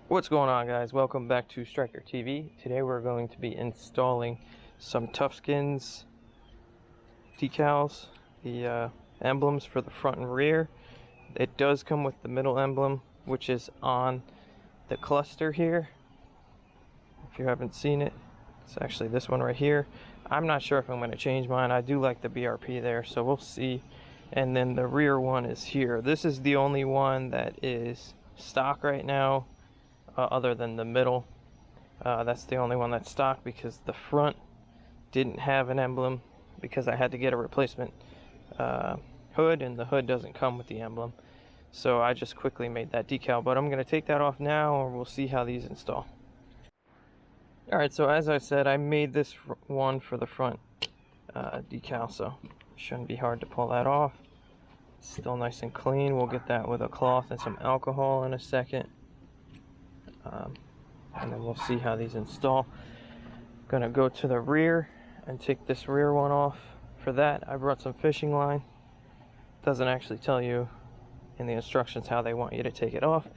What's going on, guys? Welcome back to Ryker TV. Today we're going to be installing some Tufskinz decals, the emblems for the front and rear. It does come with the middle emblem, which is on the cluster here. If you haven't seen it, it's actually this one right here. I'm not sure if I'm going to change mine. I do like the BRP there, so we'll see. And then the rear one is here. This is the only one that is stock right now. Other than the middle, that's the only one that's stock because the front didn't have an emblem because I had to get a replacement hood, and the hood doesn't come with the emblem, so I just quickly made that decal. But I'm going to take that off now, and we'll see how these install. Alright, so as I said, I made this one for the front decal, so it shouldn't be hard to pull that off. It's still nice and clean. We'll get that with a cloth and some alcohol in a second. And then we'll see how these install. I'm gonna go to the rear and take this rear one off. For that, I brought some fishing line. Doesn't actually tell you in the instructions how they want you to take it off,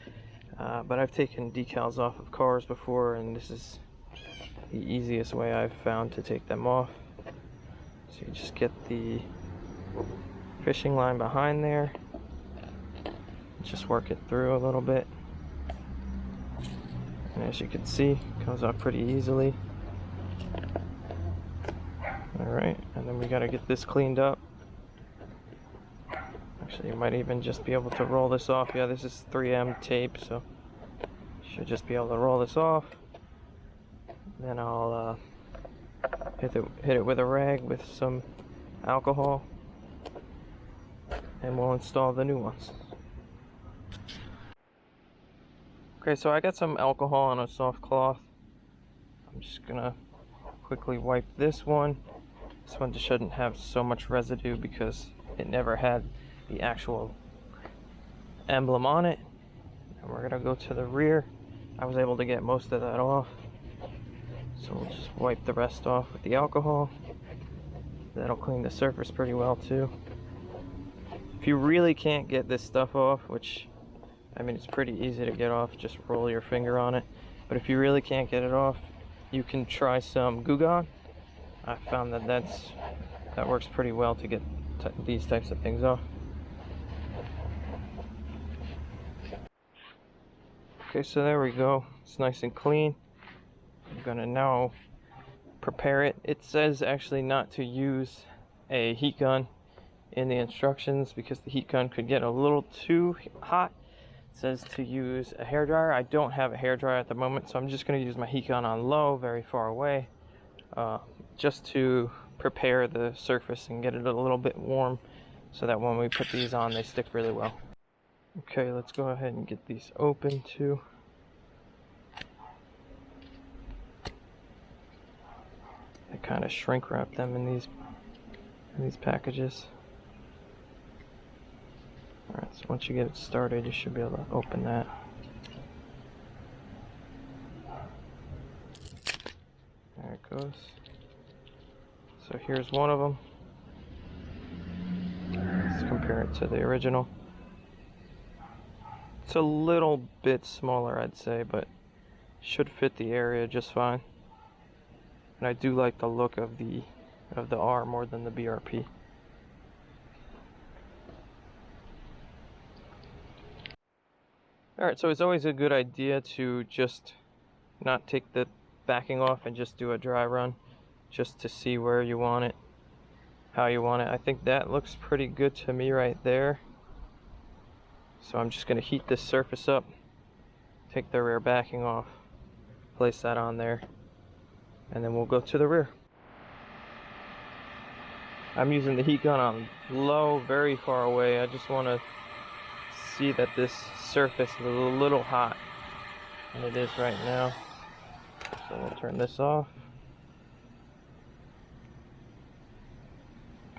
but I've taken decals off of cars before, and this is the easiest way I've found to take them off. So you just get the fishing line behind there, just work it through a little bit. And as you can see, it comes out pretty easily. Alright, and then we gotta get this cleaned up. Actually, you might even just be able to roll this off. Yeah, this is 3M tape, so you should just be able to roll this off. Then I'll hit it with a rag with some alcohol, and we'll install the new ones. Okay, so I got some alcohol on a soft cloth. I'm just gonna quickly wipe this one. This one just shouldn't have so much residue because it never had the actual emblem on it. And we're gonna go to the rear. I was able to get most of that off, so we'll just wipe the rest off with the alcohol. That'll clean the surface pretty well too. If you really can't get this stuff off, which I mean, it's pretty easy to get off, just roll your finger on it. But if you really can't get it off, you can try some Goo Gone. I found that that works pretty well to get these types of things off. Okay, so there we go. It's nice and clean. I'm gonna now prepare it. It says actually not to use a heat gun in the instructions because the heat gun could get a little too hot. It says to use a hairdryer. I don't have a hairdryer at the moment, so I'm just going to use my heat gun on low, very far away, just to prepare the surface and get it a little bit warm so that when we put these on, they stick really well. Okay, let's go ahead and get these open too. I kind of shrink wrap them in these packages. Alright, so once you get it started, you should be able to open that. There it goes. So here's one of them. Let's compare it to the original. It's a little bit smaller, I'd say, but should fit the area just fine. And I do like the look of the R more than the BRP. Alright, so it's always a good idea to just not take the backing off and just do a dry run, just to see where you want it, how you want it. I think that looks pretty good to me right there. So I'm just going to heat this surface up, take the rear backing off, place that on there, and then we'll go to the rear. I'm using the heat gun on low, very far away. I just want to see that this surface is a little hot, and it is right now. So we'll turn this off,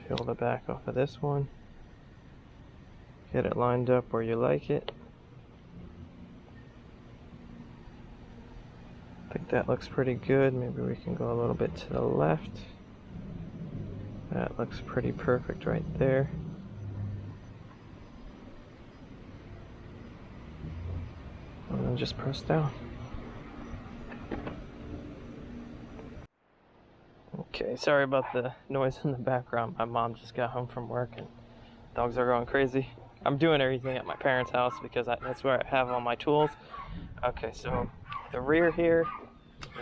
peel the back off of this one, get it lined up where you like it. I think that looks pretty good. Maybe we can go a little bit to the left. That looks pretty perfect right there. And and just press down. Okay, sorry about the noise in the background. My mom just got home from work and dogs are going crazy. I'm doing everything at my parents' house because that's where I have all my tools. Okay, so the rear here,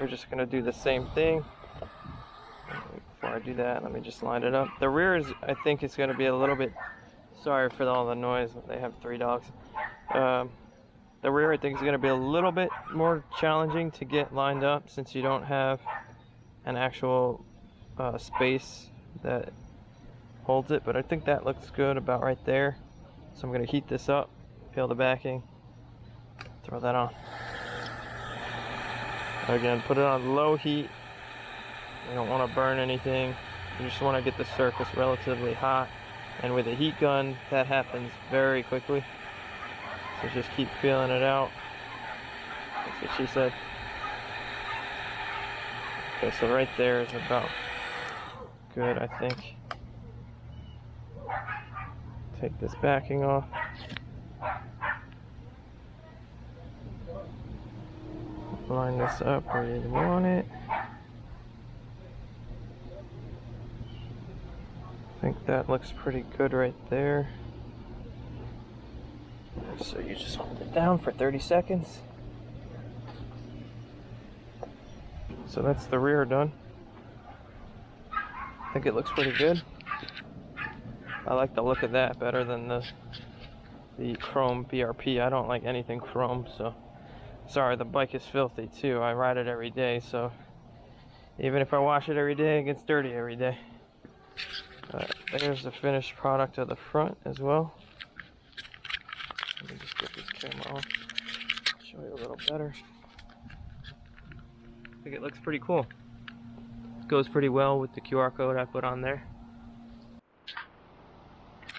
we're just gonna do the same thing. Before I do that, let me just line it up. The rear is, I think it's gonna be a little bit, sorry for all the noise, they have 3 dogs. The rear I think is gonna be a little bit more challenging to get lined up since you don't have an actual space that holds it, but I think that looks good about right there. So I'm going to heat this up, peel the backing, throw that on. Again, put it on low heat. You don't want to burn anything. You just want to get the surface relatively hot. And with a heat gun, that happens very quickly. So just keep peeling it out. That's what she said. Okay, so right there is about good, I think. Take this backing off. Line this up where you want it. I think that looks pretty good right there. So you just hold it down for 30 seconds. So that's the rear done. I think it looks pretty good. I like the look of that better than the chrome BRP. I don't like anything chrome, so sorry, the bike is filthy too. I ride it every day, so even if I wash it every day, it gets dirty every day. There's the finished product of the front as well. Let me just get this camera off, show you a little better. I think it looks pretty cool. It goes pretty well with the QR code I put on there.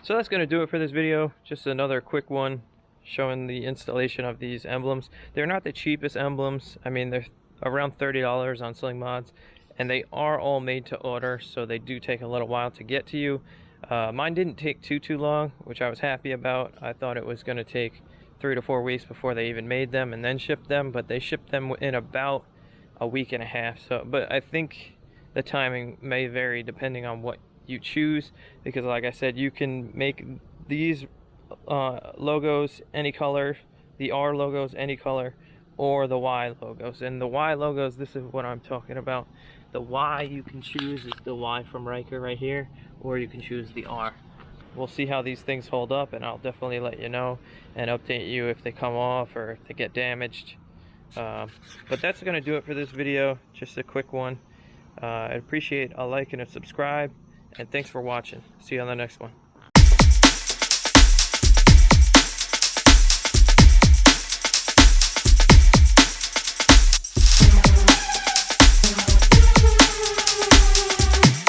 So that's going to do it for this video. Just another quick one showing the installation of these emblems. They're not the cheapest emblems. I mean, they're around $30 on Slingmods, and they are all made to order, so they do take a little while to get to you. Mine didn't take too long, which I was happy about. I thought it was going to take 3 to 4 weeks before they even made them and then shipped them, but they shipped them in about a week and a half. So, but I think the timing may vary depending on what you choose, because like I said, you can make these logos any color, the R logos any color, or the Y logos. And the Y logos, this is what I'm talking about. The Y you can choose is the Y from Ryker right here, or you can choose the R. We'll see how these things hold up, and I'll definitely let you know and update you if they come off or if they get damaged. But that's going to do it for this video. Just a quick one. I appreciate a like and a subscribe, and thanks for watching. See you on the next one.